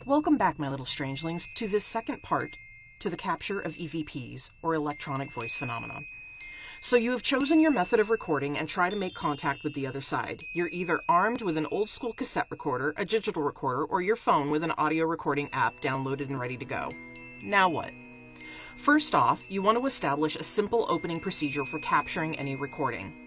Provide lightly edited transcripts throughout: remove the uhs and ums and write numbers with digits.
Welcome back, my little strangelings, to this second part to the capture of EVPs, or electronic voice phenomena. So you have chosen your method of recording and try to make contact with the other side. You're either armed with an old school cassette recorder, a digital recorder, or your phone with an audio recording app downloaded and ready to go. Now what? First off, you want to establish a simple opening procedure for capturing any recording.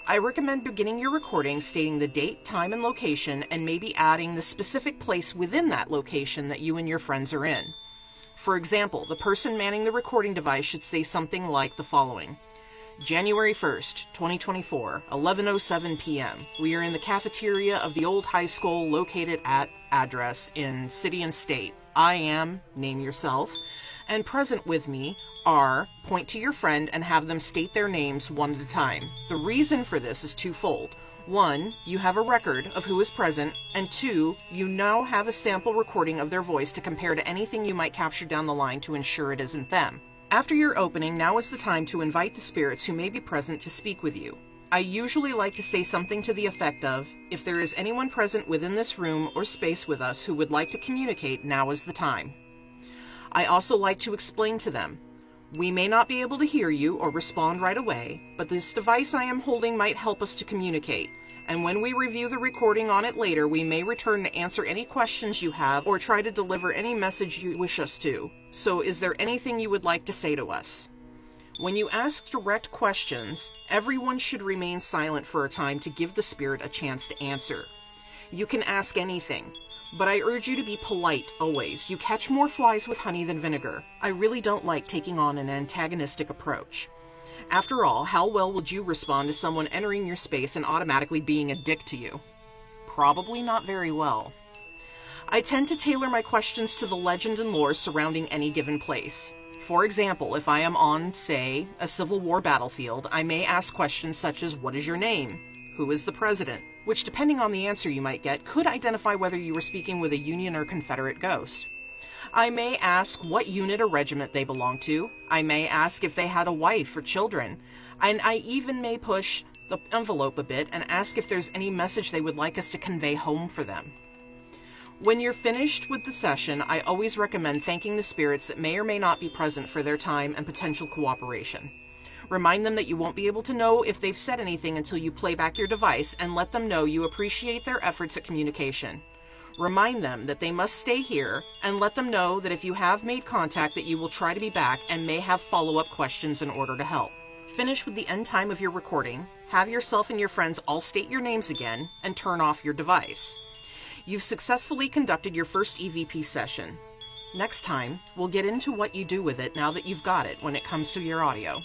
I recommend beginning your recording stating the date, time, and location, and maybe adding the specific place within that location that you and your friends are in. For example, the person manning the recording device should say something like the following. January 1st, 2024, 11:07 p.m. We are in the cafeteria of the old high school located at address in city and state. I am, name yourself, and present with me are, point to your friend and have them state their names one at a time. The reason for this is twofold. One, you have a record of who is present, and two, you now have a sample recording of their voice to compare to anything you might capture down the line to ensure it isn't them. After your opening, now is the time to invite the spirits who may be present to speak with you. I usually like to say something to the effect of, if there is anyone present within this room or space with us who would like to communicate, now is the time. I also like to explain to them, we may not be able to hear you or respond right away, but this device I am holding might help us to communicate, and when we review the recording on it later, we may return to answer any questions you have or try to deliver any message you wish us to. So is there anything you would like to say to us? When you ask direct questions, everyone should remain silent for a time to give the spirit a chance to answer. You can ask anything, but I urge you to be polite always. You catch more flies with honey than vinegar. I really don't like taking on an antagonistic approach. After all, how well would you respond to someone entering your space and automatically being a dick to you? Probably not very well. I tend to tailor my questions to the legend and lore surrounding any given place. For example, if I am on, say, a Civil War battlefield, I may ask questions such as, what is your name? Who is the president? Which, depending on the answer you might get, could identify whether you were speaking with a Union or Confederate ghost. I may ask what unit or regiment they belong to. I may ask if they had a wife or children. And I even may push the envelope a bit and ask if there's any message they would like us to convey home for them. When you're finished with the session, I always recommend thanking the spirits that may or may not be present for their time and potential cooperation. Remind them that you won't be able to know if they've said anything until you play back your device, and let them know you appreciate their efforts at communication. Remind them that they must stay here, and let them know that if you have made contact that you will try to be back and may have follow-up questions in order to help. Finish with the end time of your recording, have yourself and your friends all state your names again, and turn off your device. You've successfully conducted your first EVP session. Next time, we'll get into what you do with it now that you've got it when it comes to your audio.